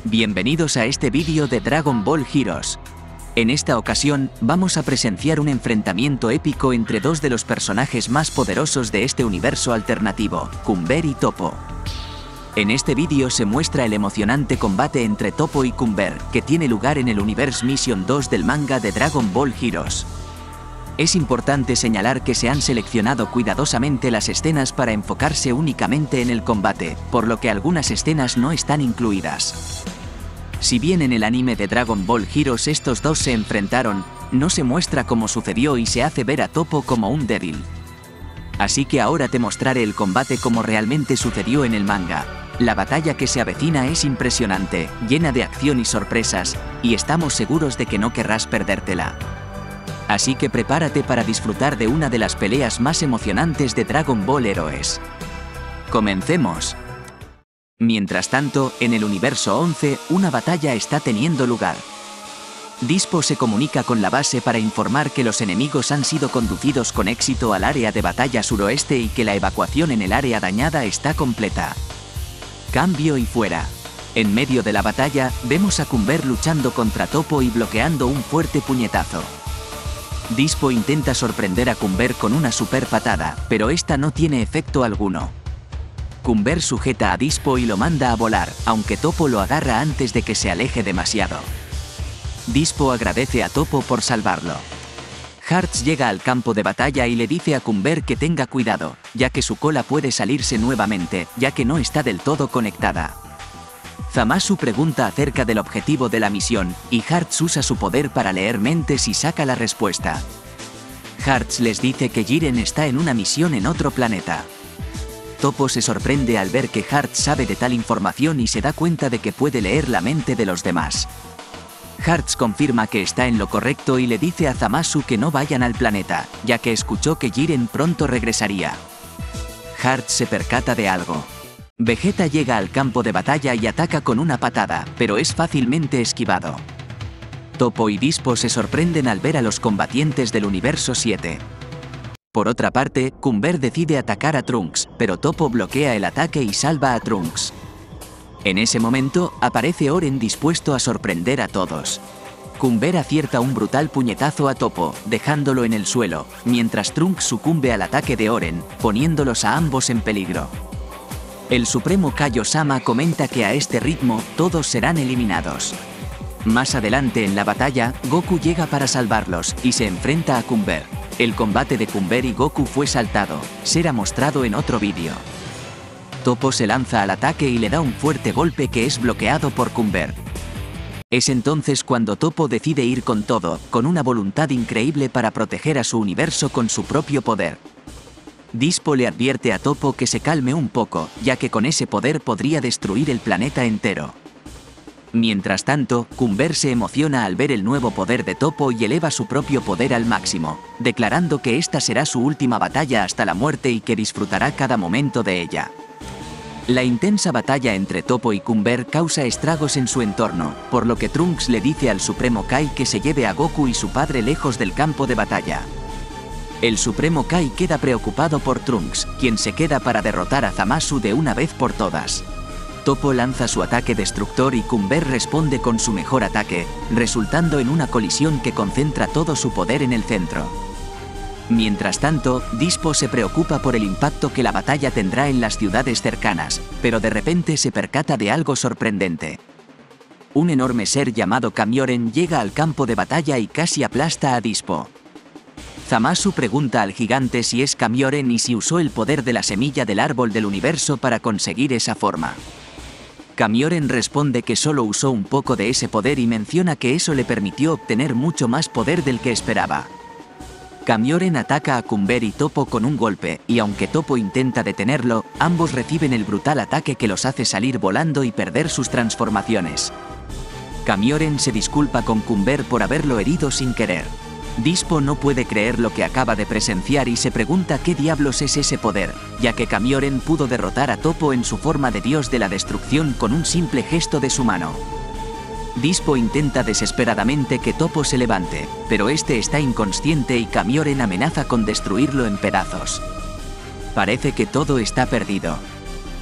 Bienvenidos a este vídeo de Dragon Ball Heroes. En esta ocasión, vamos a presenciar un enfrentamiento épico entre dos de los personajes más poderosos de este universo alternativo, Cumber y Toppo. En este vídeo se muestra el emocionante combate entre Toppo y Cumber, que tiene lugar en el Universe Mission 2 del manga de Dragon Ball Heroes. Es importante señalar que se han seleccionado cuidadosamente las escenas para enfocarse únicamente en el combate, por lo que algunas escenas no están incluidas. Si bien en el anime de Dragon Ball Heroes estos dos se enfrentaron, no se muestra cómo sucedió y se hace ver a Toppo como un débil. Así que ahora te mostraré el combate como realmente sucedió en el manga. La batalla que se avecina es impresionante, llena de acción y sorpresas, y estamos seguros de que no querrás perdértela. Así que prepárate para disfrutar de una de las peleas más emocionantes de Dragon Ball Heroes. ¡Comencemos! Mientras tanto, en el universo 11, una batalla está teniendo lugar. Dispo se comunica con la base para informar que los enemigos han sido conducidos con éxito al área de batalla suroeste y que la evacuación en el área dañada está completa. Cambio y fuera. En medio de la batalla, vemos a Cumber luchando contra Toppo y bloqueando un fuerte puñetazo. Dispo intenta sorprender a Cumber con una super patada, pero esta no tiene efecto alguno. Cumber sujeta a Dispo y lo manda a volar, aunque Toppo lo agarra antes de que se aleje demasiado. Dispo agradece a Toppo por salvarlo. Hearts llega al campo de batalla y le dice a Cumber que tenga cuidado, ya que su cola puede salirse nuevamente, ya que no está del todo conectada. Zamasu pregunta acerca del objetivo de la misión, y Hearts usa su poder para leer mentes y saca la respuesta. Hearts les dice que Jiren está en una misión en otro planeta. Toppo se sorprende al ver que Hearts sabe de tal información y se da cuenta de que puede leer la mente de los demás. Hearts confirma que está en lo correcto y le dice a Zamasu que no vayan al planeta, ya que escuchó que Jiren pronto regresaría. Hearts se percata de algo. Vegeta llega al campo de batalla y ataca con una patada, pero es fácilmente esquivado. Toppo y Dispo se sorprenden al ver a los combatientes del universo 7. Por otra parte, Cumber decide atacar a Trunks, pero Toppo bloquea el ataque y salva a Trunks. En ese momento, aparece Oren dispuesto a sorprender a todos. Cumber acierta un brutal puñetazo a Toppo, dejándolo en el suelo, mientras Trunks sucumbe al ataque de Oren, poniéndolos a ambos en peligro. El Supremo Kaio-sama comenta que a este ritmo, todos serán eliminados. Más adelante en la batalla, Goku llega para salvarlos, y se enfrenta a Cumber. El combate de Cumber y Goku fue saltado, será mostrado en otro vídeo. Toppo se lanza al ataque y le da un fuerte golpe que es bloqueado por Cumber. Es entonces cuando Toppo decide ir con todo, con una voluntad increíble para proteger a su universo con su propio poder. Dispo le advierte a Toppo que se calme un poco, ya que con ese poder podría destruir el planeta entero. Mientras tanto, Cumber se emociona al ver el nuevo poder de Toppo y eleva su propio poder al máximo, declarando que esta será su última batalla hasta la muerte y que disfrutará cada momento de ella. La intensa batalla entre Toppo y Cumber causa estragos en su entorno, por lo que Trunks le dice al Supremo Kai que se lleve a Goku y su padre lejos del campo de batalla. El Supremo Kai queda preocupado por Trunks, quien se queda para derrotar a Zamasu de una vez por todas. Toppo lanza su ataque destructor y Cumber responde con su mejor ataque, resultando en una colisión que concentra todo su poder en el centro. Mientras tanto, Dispo se preocupa por el impacto que la batalla tendrá en las ciudades cercanas, pero de repente se percata de algo sorprendente. Un enorme ser llamado Kamioren llega al campo de batalla y casi aplasta a Dispo. Zamasu pregunta al gigante si es Kamioren y si usó el poder de la semilla del árbol del universo para conseguir esa forma. Kamioren responde que solo usó un poco de ese poder y menciona que eso le permitió obtener mucho más poder del que esperaba. Kamioren ataca a Cumber y Toppo con un golpe, y aunque Toppo intenta detenerlo, ambos reciben el brutal ataque que los hace salir volando y perder sus transformaciones. Kamioren se disculpa con Cumber por haberlo herido sin querer. Dispo no puede creer lo que acaba de presenciar y se pregunta qué diablos es ese poder, ya que Kamioren pudo derrotar a Toppo en su forma de dios de la destrucción con un simple gesto de su mano. Dispo intenta desesperadamente que Toppo se levante, pero este está inconsciente y Kamioren amenaza con destruirlo en pedazos. Parece que todo está perdido.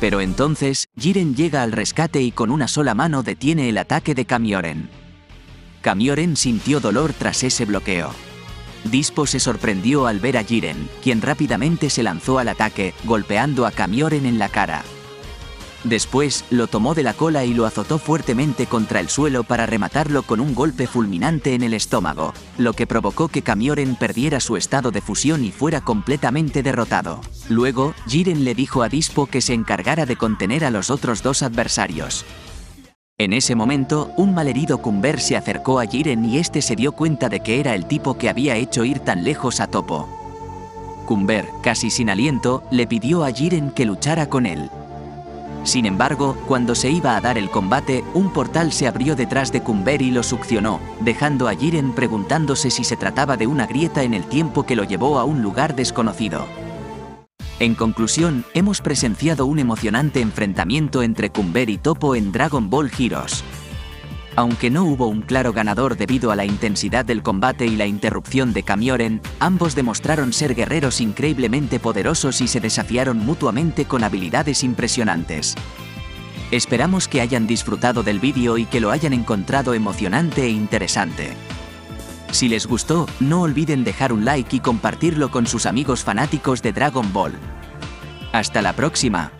Pero entonces, Jiren llega al rescate y con una sola mano detiene el ataque de Kamioren. Kamioren sintió dolor tras ese bloqueo. Dispo se sorprendió al ver a Jiren, quien rápidamente se lanzó al ataque, golpeando a Kamioren en la cara. Después, lo tomó de la cola y lo azotó fuertemente contra el suelo para rematarlo con un golpe fulminante en el estómago, lo que provocó que Kamioren perdiera su estado de fusión y fuera completamente derrotado. Luego, Jiren le dijo a Dispo que se encargara de contener a los otros dos adversarios. En ese momento, un malherido Cumber se acercó a Jiren y este se dio cuenta de que era el tipo que había hecho ir tan lejos a Toppo. Cumber, casi sin aliento, le pidió a Jiren que luchara con él. Sin embargo, cuando se iba a dar el combate, un portal se abrió detrás de Cumber y lo succionó, dejando a Jiren preguntándose si se trataba de una grieta en el tiempo que lo llevó a un lugar desconocido. En conclusión, hemos presenciado un emocionante enfrentamiento entre Cumber y Toppo en Dragon Ball Heroes. Aunque no hubo un claro ganador debido a la intensidad del combate y la interrupción de Kamioren, ambos demostraron ser guerreros increíblemente poderosos y se desafiaron mutuamente con habilidades impresionantes. Esperamos que hayan disfrutado del vídeo y que lo hayan encontrado emocionante e interesante. Si les gustó, no olviden dejar un like y compartirlo con sus amigos fanáticos de Dragon Ball. ¡Hasta la próxima!